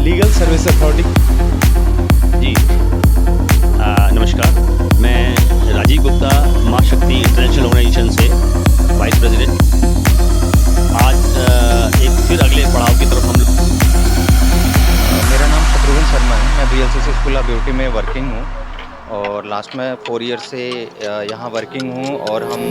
Legal service authority. जी नमस्कार। मैं राजीव गुप्ता, माँ शक्ति इंटरनेशनल ऑर्गेनाइजेशन से वाइस प्रेसिडेंट। आज एक फिर अगले पड़ाव की तरफ हम लोग। मेरा नाम शत्रुघ्न शर्मा है। मैं बीएलसीसी स्कूल ऑफ ब्यूटी में वर्किंग हूँ और लास्ट में 4 ईयर से यहाँ वर्किंग हूँ और हम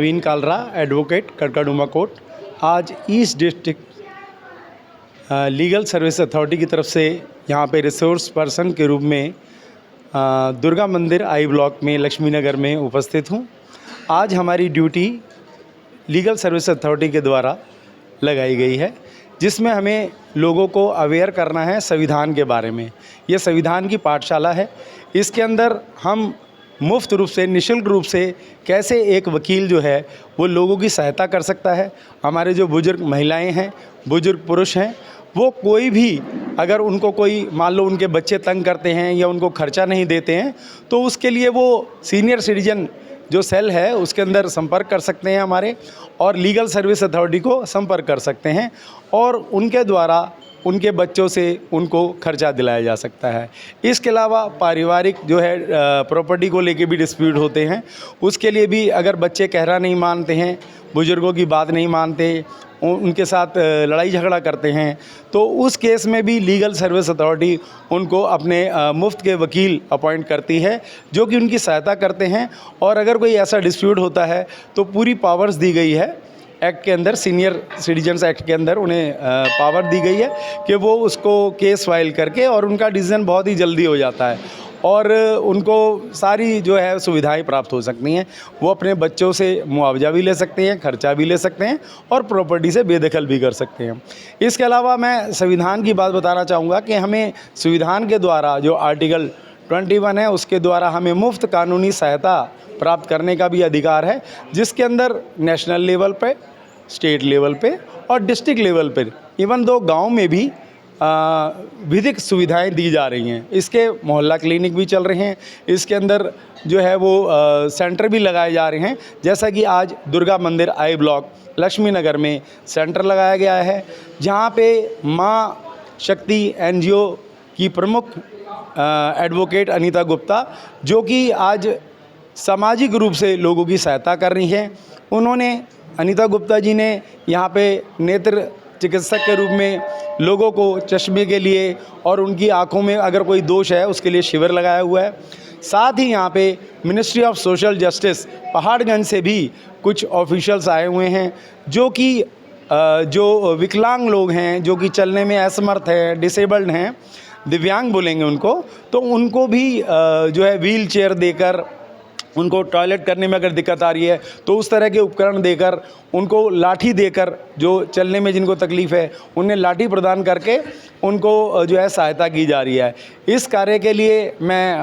नवीन कालरा, एडवोकेट, कड़कड़डूमा कोर्ट। आज east district legal service authority की तरफ से यहाँ पे रिसोर्स पर्सन के रूप में दुर्गा मंदिर आई ब्लॉक में लक्ष्मी नगर में उपस्थित हूँ। आज हमारी ड्यूटी लीगल सर्विस अथॉरिटी के द्वारा लगाई गई है, जिसमें हमें लोगों को अवेयर करना है संविधान के बारे में। ये संविधान की पाठशाला है। इसके अंदर हम मुफ्त रूप से, निःशुल्क रूप से कैसे एक वकील जो है वो लोगों की सहायता कर सकता है। हमारे जो बुजुर्ग महिलाएं हैं, बुजुर्ग पुरुष हैं, वो कोई भी अगर उनको कोई मान लो उनके बच्चे तंग करते हैं या उनको खर्चा नहीं देते हैं, तो उसके लिए वो सीनियर सिटीजन जो सेल है उसके अंदर संपर्क कर सकते हैं हमारे, और लीगल सर्विस अथॉरिटी को संपर्क कर सकते हैं और उनके द्वारा उनके बच्चों से उनको खर्चा दिलाया जा सकता है। इसके अलावा पारिवारिक जो है प्रॉपर्टी को लेके भी डिस्प्यूट होते हैं, उसके लिए भी अगर बच्चे कहना नहीं मानते हैं, बुज़ुर्गों की बात नहीं मानते, उनके साथ लड़ाई झगड़ा करते हैं, तो उस केस में भी लीगल सर्विस अथॉरिटी उनको अपने मुफ्त के वकील अपॉइंट करती है, जो कि उनकी सहायता करते हैं। और अगर कोई ऐसा डिस्प्यूट होता है तो पूरी पावर्स दी गई है एक्ट के अंदर, सीनियर सिटीजन्स एक्ट के अंदर उन्हें पावर दी गई है कि वो उसको केस फाइल करके, और उनका डिसीजन बहुत ही जल्दी हो जाता है और उनको सारी जो है सुविधाएं प्राप्त हो सकती हैं। वो अपने बच्चों से मुआवजा भी ले सकते हैं, खर्चा भी ले सकते हैं और प्रॉपर्टी से बेदखल भी कर सकते हैं। इसके अलावा मैं संविधान की बात बताना चाहूँगा कि हमें संविधान के द्वारा जो आर्टिकल 21 है उसके द्वारा हमें मुफ्त कानूनी सहायता प्राप्त करने का भी अधिकार है, जिसके अंदर नेशनल लेवल पे, स्टेट लेवल पे और डिस्ट्रिक्ट लेवल पर, इवन दो गांव में भी विधिक सुविधाएं दी जा रही हैं। इसके मोहल्ला क्लिनिक भी चल रहे हैं, इसके अंदर जो है वो सेंटर भी लगाए जा रहे हैं। जैसा कि आज दुर्गा मंदिर आई ब्लॉक लक्ष्मी नगर में सेंटर लगाया गया है, जहां पे माँ शक्ति NGO की प्रमुख एडवोकेट अनीता गुप्ता, जो कि आज सामाजिक रूप से लोगों की सहायता कर रही हैं, अनीता गुप्ता जी ने यहाँ पे नेत्र चिकित्सक के रूप में लोगों को चश्मे के लिए और उनकी आंखों में अगर कोई दोष है उसके लिए शिविर लगाया हुआ है। साथ ही यहाँ पे ministry of social justice Paharganj से भी कुछ ऑफिशियल्स आए हुए हैं, जो कि जो विकलांग लोग हैं, जो कि चलने में असमर्थ हैं, डिसेबल्ड हैं, दिव्यांग बोलेंगे उनको, तो उनको भी जो है व्हील चेयर देकर, उनको टॉयलेट करने में अगर दिक्कत आ रही है तो उस तरह के उपकरण देकर, उनको लाठी देकर, जो चलने में जिनको तकलीफ़ है उन्हें लाठी प्रदान करके उनको जो है सहायता की जा रही है। इस कार्य के लिए मैं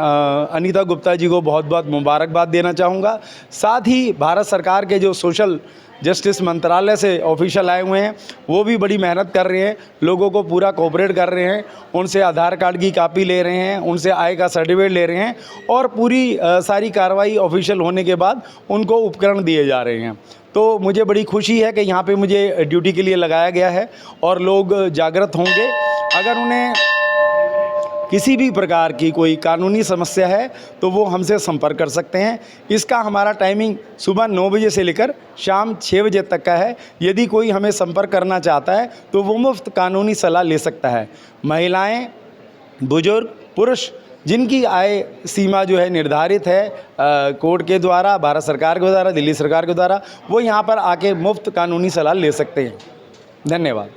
अनीता गुप्ता जी को बहुत बहुत मुबारकबाद देना चाहूँगा। साथ ही भारत सरकार के जो सोशल जस्टिस मंत्रालय से ऑफिशियल आए हुए हैं, वो भी बड़ी मेहनत कर रहे हैं, लोगों को पूरा कोऑपरेट कर रहे हैं, उनसे आधार कार्ड की कापी ले रहे हैं, उनसे आय का सर्टिफिकेट ले रहे हैं और पूरी सारी कार्रवाई ऑफिशियल होने के बाद उनको उपकरण दिए जा रहे हैं। तो मुझे बड़ी खुशी है कि यहाँ पे मुझे ड्यूटी के लिए लगाया गया है और लोग जागृत होंगे। अगर उन्हें किसी भी प्रकार की कोई कानूनी समस्या है तो वो हमसे संपर्क कर सकते हैं। इसका हमारा टाइमिंग सुबह 9 बजे से लेकर शाम 6 बजे तक का है। यदि कोई हमें संपर्क करना चाहता है तो वो मुफ्त कानूनी सलाह ले सकता है। महिलाएं, बुजुर्ग, पुरुष जिनकी आय सीमा जो है निर्धारित है कोर्ट के द्वारा, भारत सरकार के द्वारा, दिल्ली सरकार के द्वारा, वो यहाँ पर आके मुफ्त कानूनी सलाह ले सकते हैं। धन्यवाद।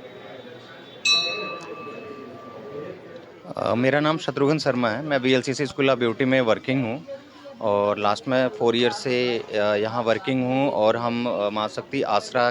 मेरा नाम शत्रुघ्न शर्मा है। मैं BLCC स्कूल ऑफ ब्यूटी में वर्किंग हूँ और लास्ट में 4 ईयर से यहाँ वर्किंग हूँ। और हम माँ शक्ति आसरा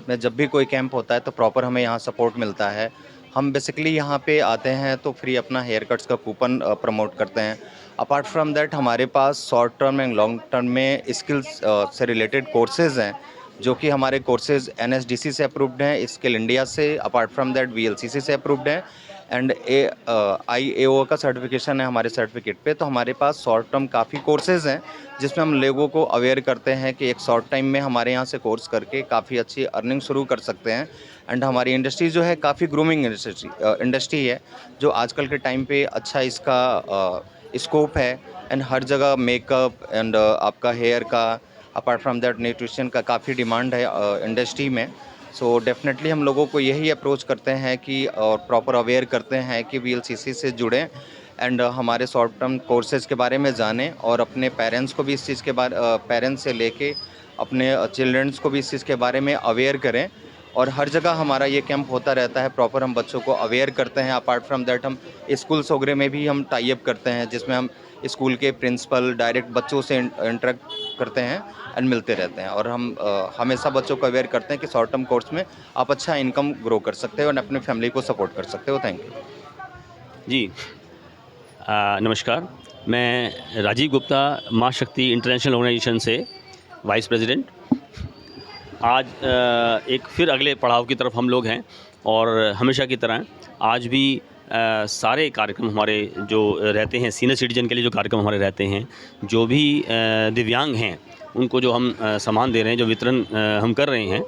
में जब भी कोई कैंप होता है तो प्रॉपर हमें यहाँ सपोर्ट मिलता है। हम बेसिकली यहाँ पे आते हैं तो फ्री अपना हेयर कट्स का कूपन प्रमोट करते हैं। अपार्ट फ्रॉम दैट हमारे पास short term and long term में स्किल्स से रिलेटेड कोर्सेज़ हैं, जो कि हमारे कोर्सेज़ NSDC से अप्रूव्ड हैं, स्किल इंडिया से, अपार्ट फ्रॉम दैट BLCC से अप्रूव्ड है एंड IAO का सर्टिफिकेशन है हमारे सर्टिफिकेट पे। तो हमारे पास शॉर्ट टर्म काफ़ी कोर्सेज़ हैं जिसमें हम लोगों को अवेयर करते हैं कि एक शॉर्ट टाइम में हमारे यहाँ से कोर्स करके काफ़ी अच्छी अर्निंग शुरू कर सकते हैं। एंड हमारी इंडस्ट्री जो है काफ़ी ग्रूमिंग इंडस्ट्री है, जो आजकल के टाइम पे अच्छा इसका स्कोप है एंड हर जगह मेकअप एंड आपका हेयर का, अपार्ट फ्रॉम दैट न्यूट्रिशन का काफ़ी डिमांड है इंडस्ट्री में। सो डेफिनेटली हम लोगों को यही अप्रोच करते हैं कि और प्रॉपर अवेयर करते हैं कि BLCC से जुड़ें एंड हमारे शॉर्ट टर्म कोर्सेज़ के बारे में जानें और अपने पेरेंट्स को भी इस चीज़ के बारे पेरेंट्स से लेके अपने चिल्ड्रंस को भी इस चीज़ के बारे में अवेयर करें। और हर जगह हमारा ये कैंप होता रहता है, प्रॉपर हम बच्चों को अवेयर करते हैं। अपार्ट फ्रॉम दैट हम स्कूल्स वगैरह में भी हम टाई अप करते हैं, जिसमें हम स्कूल के प्रिंसिपल डायरेक्ट बच्चों से इंटरेक्ट करते हैं एंड मिलते रहते हैं। और हम हमेशा बच्चों को अवेयर करते हैं कि शॉर्ट टर्म कोर्स में आप अच्छा इनकम ग्रो कर सकते हो और अपने फैमिली को सपोर्ट कर सकते हो। थैंक यू जी। नमस्कार, मैं राजीव गुप्ता माँ शक्ति इंटरनेशनल ऑर्गेनाइजेशन से वाइस प्रेसिडेंट। आज एक फिर अगले पड़ाव की तरफ हम लोग हैं और हमेशा की तरह आज भी सारे कार्यक्रम हमारे जो रहते हैं सीनियर सिटीजन के लिए, जो कार्यक्रम हमारे रहते हैं, जो भी दिव्यांग हैं उनको जो हम सामान दे रहे हैं, जो वितरण हम कर रहे हैं,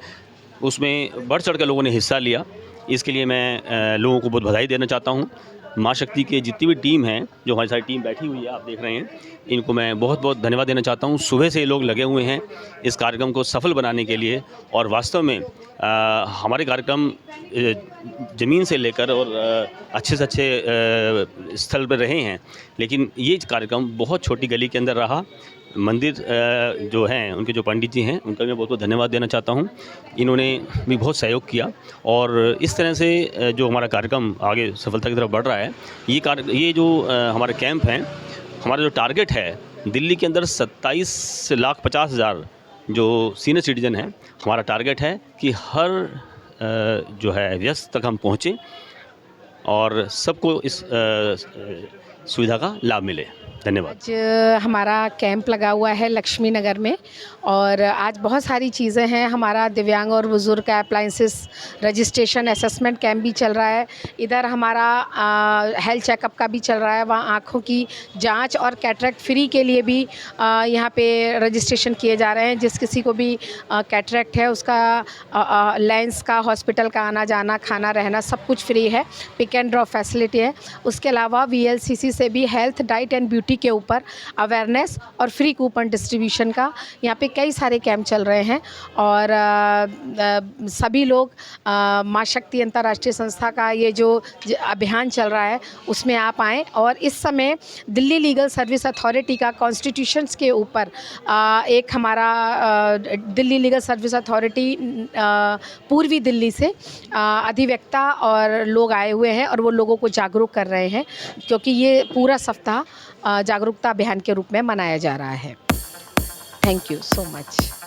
उसमें बढ़ चढ़ कर लोगों ने हिस्सा लिया। इसके लिए मैं लोगों को बहुत बधाई देना चाहता हूँ। माँ शक्ति की जितनी भी टीम है, जो हमारी सारी टीम बैठी हुई है, आप देख रहे हैं, इनको मैं बहुत बहुत धन्यवाद देना चाहता हूँ। सुबह से ये लोग लगे हुए हैं इस कार्यक्रम को सफल बनाने के लिए और वास्तव में हमारे कार्यक्रम ज़मीन से लेकर और अच्छे से अच्छे स्थल पर रहे हैं, लेकिन ये कार्यक्रम बहुत छोटी गली के अंदर रहा। मंदिर जो हैं, उनके जो पंडित जी हैं, उनका मैं बहुत बहुत धन्यवाद देना चाहता हूँ। इन्होंने भी बहुत सहयोग किया और इस तरह से जो हमारा कार्यक्रम आगे सफलता की तरफ बढ़ रहा है। ये जो हमारे कैंप हैं, हमारा जो टारगेट है, दिल्ली के अंदर 27,50,000 जो सीनियर सिटीजन हैं, हमारा टारगेट है कि हर जो है व्यस्त तक हम पहुँचें और सबको इस सुविधा का लाभ मिले। धन्यवाद। आज हमारा कैंप लगा हुआ है लक्ष्मी नगर में और आज बहुत सारी चीज़ें हैं। हमारा दिव्यांग और बुज़ुर्ग का अप्लाइंसेस रजिस्ट्रेशन असेसमेंट कैंप भी चल रहा है। इधर हमारा हेल्थ चेकअप का भी चल रहा है। वहाँ आँखों की जांच और कैटरेक्ट फ्री के लिए भी यहाँ पे रजिस्ट्रेशन किए जा रहे हैं। जिस किसी को भी कैटरेक्ट है, उसका लेंस का, हॉस्पिटल का आना जाना, खाना रहना सब कुछ फ्री है। पिक एंड ड्रॉप फैसिलिटी है। उसके अलावा VLCC से भी हेल्थ, डाइट एंड ब्यूटी के ऊपर अवेयरनेस और फ्री कूपन डिस्ट्रीब्यूशन का यहाँ पे कई सारे कैंप चल रहे हैं। और सभी लोग माँ शक्ति अंतर्राष्ट्रीय संस्था का ये जो अभियान चल रहा है उसमें आप आएँ। और इस समय दिल्ली लीगल सर्विस अथॉरिटी का कॉन्स्टिट्यूशंस के ऊपर एक हमारा दिल्ली लीगल सर्विस अथॉरिटी पूर्वी दिल्ली से अधिवक्ता और लोग आए हुए हैं और वो लोगों को जागरूक कर रहे हैं, क्योंकि ये पूरा सप्ताह जागरूकता अभियान के रूप में मनाया जा रहा है। Thank you so much.